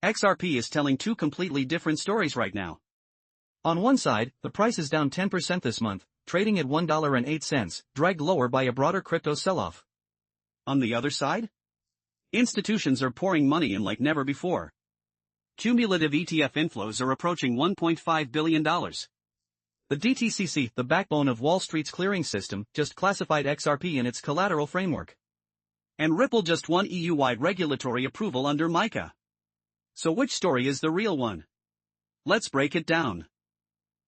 XRP is telling two completely different stories right now. On one side, the price is down 10% this month, trading at $1.08, dragged lower by a broader crypto sell-off. On the other side, institutions are pouring money in like never before. Cumulative ETF inflows are approaching $1.5 billion. The DTCC, the backbone of Wall Street's clearing system, just classified XRP in its collateral framework. And Ripple just won EU-wide regulatory approval under MiCA. So which story is the real one? Let's break it down.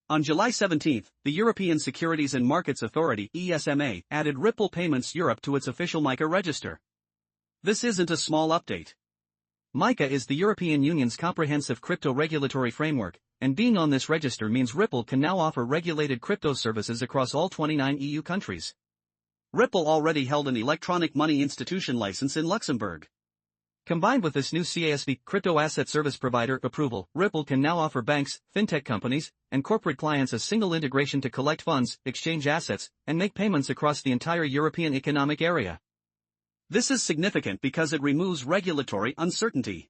On July 17, the European Securities and Markets Authority (ESMA) added Ripple Payments Europe to its official MiCA register. This isn't a small update. MiCA is the European Union's comprehensive crypto regulatory framework, and being on this register means Ripple can now offer regulated crypto services across all 29 EU countries. Ripple already held an electronic money institution license in Luxembourg. Combined with this new CASP crypto asset service provider approval, Ripple can now offer banks, fintech companies, and corporate clients a single integration to collect funds, exchange assets, and make payments across the entire European Economic Area. This is significant because it removes regulatory uncertainty.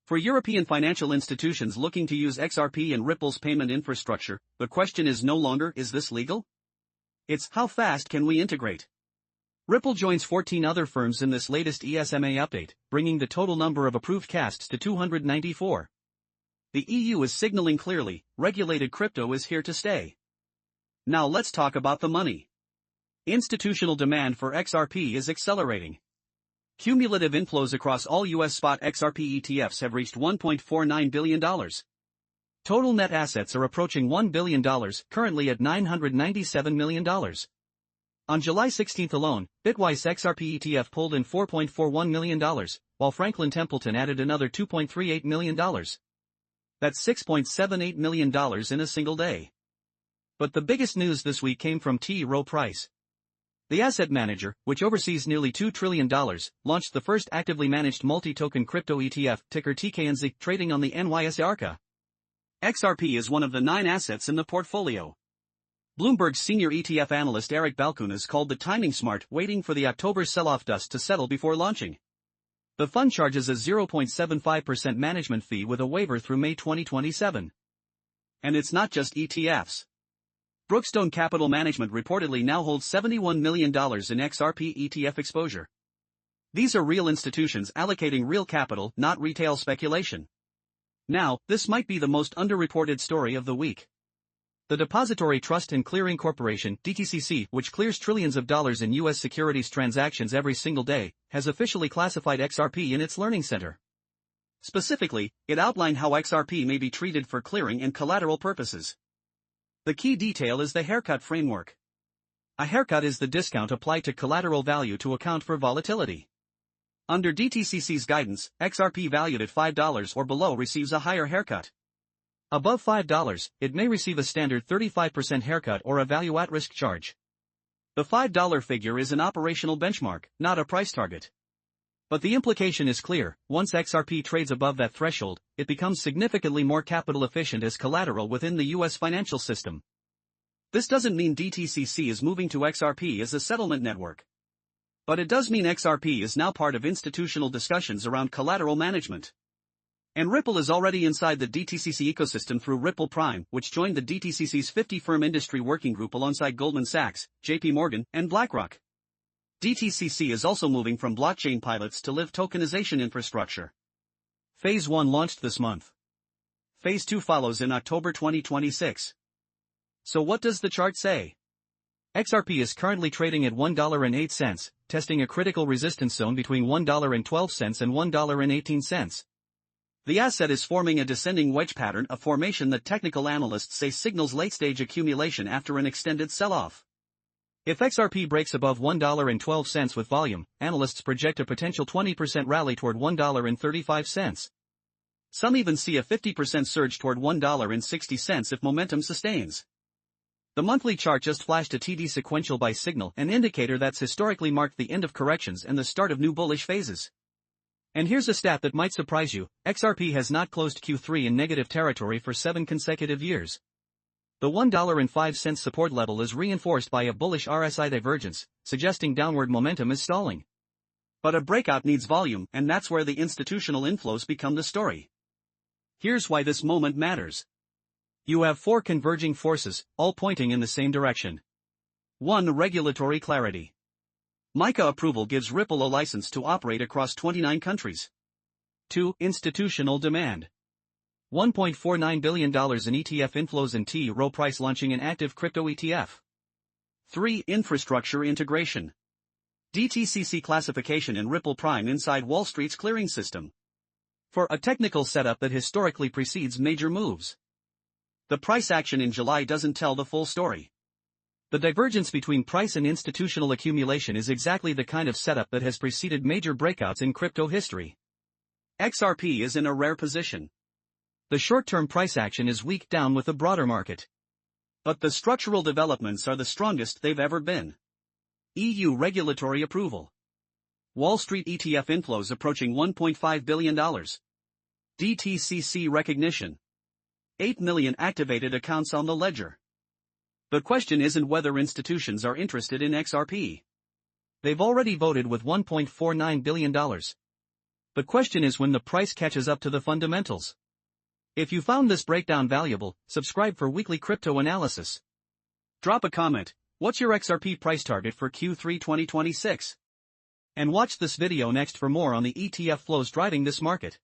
For European financial institutions looking to use XRP and Ripple's payment infrastructure, the question is no longer, is this legal? It's, how fast can we integrate? Ripple joins 14 other firms in this latest ESMA update, bringing the total number of approved castes to 294. The EU is signaling clearly, regulated crypto is here to stay. Now let's talk about the money. Institutional demand for XRP is accelerating. Cumulative inflows across all US spot XRP ETFs have reached $1.49 billion. Total net assets are approaching $1 billion, currently at $997 million. On July 16 alone, Bitwise XRP ETF pulled in $4.41 million, while Franklin Templeton added another $2.38 million. That's $6.78 million in a single day. But the biggest news this week came from Rowe Price. The asset manager, which oversees nearly $2 trillion, launched the first actively managed multi-token crypto ETF, ticker TKNZ, trading on the NYSE Arca. XRP is one of the 9 assets in the portfolio. Bloomberg's senior ETF analyst Eric Balkun has called the timing smart, waiting for the October sell-off dust to settle before launching. The fund charges a 0.75% management fee with a waiver through May 2027. And it's not just ETFs. Brookstone Capital Management reportedly now holds $71 million in XRP ETF exposure. These are real institutions allocating real capital, not retail speculation. Now, this might be the most underreported story of the week. The Depository Trust and Clearing Corporation, DTCC, which clears trillions of dollars in U.S. securities transactions every single day, has officially classified XRP in its Learning Center. Specifically, it outlined how XRP may be treated for clearing and collateral purposes. The key detail is the haircut framework. A haircut is the discount applied to collateral value to account for volatility. Under DTCC's guidance, XRP valued at $5 or below receives a higher haircut. Above $5, it may receive a standard 35% haircut or a value-at-risk charge. The $5 figure is an operational benchmark, not a price target. But the implication is clear: once XRP trades above that threshold, it becomes significantly more capital efficient as collateral within the U.S. financial system. This doesn't mean DTCC is moving to XRP as a settlement network. But it does mean XRP is now part of institutional discussions around collateral management. And Ripple is already inside the DTCC ecosystem through Ripple Prime, which joined the DTCC's 50-firm industry working group alongside Goldman Sachs, JP Morgan, and BlackRock. DTCC is also moving from blockchain pilots to live tokenization infrastructure. Phase 1 launched this month. Phase 2 follows in October 2026. So what does the chart say? XRP is currently trading at $1.08, testing a critical resistance zone between $1.12 and $1.18. The asset is forming a descending wedge pattern, a formation that technical analysts say signals late-stage accumulation after an extended sell-off. If XRP breaks above $1.12 with volume, analysts project a potential 20% rally toward $1.35. Some even see a 50% surge toward $1.60 if momentum sustains. The monthly chart just flashed a TD sequential buy signal, an indicator that's historically marked the end of corrections and the start of new bullish phases. And here's a stat that might surprise you: XRP has not closed Q3 in negative territory for 7 consecutive years. The $1.05 support level is reinforced by a bullish RSI divergence, suggesting downward momentum is stalling. But a breakout needs volume, and that's where the institutional inflows become the story. Here's why this moment matters. You have 4 converging forces, all pointing in the same direction. 1. Regulatory clarity. MiCA approval gives Ripple a license to operate across 29 countries. 2. Institutional demand. $1.49 billion in ETF inflows and Rowe Price launching an active crypto ETF. 3. Infrastructure integration. DTCC classification and Ripple Prime inside Wall Street's clearing system. For a technical setup that historically precedes major moves. The price action in July doesn't tell the full story. The divergence between price and institutional accumulation is exactly the kind of setup that has preceded major breakouts in crypto history. XRP is in a rare position. The short-term price action is weak down with the broader market. But the structural developments are the strongest they've ever been. EU regulatory approval. Wall Street ETF inflows approaching $1.5 billion. DTCC recognition. 8 million activated accounts on the ledger. The question isn't whether institutions are interested in XRP. They've already voted with $1.49 billion. The question is when the price catches up to the fundamentals. If you found this breakdown valuable, subscribe for weekly crypto analysis. Drop a comment, what's your XRP price target for Q3 2026? And watch this video next for more on the ETF flows driving this market.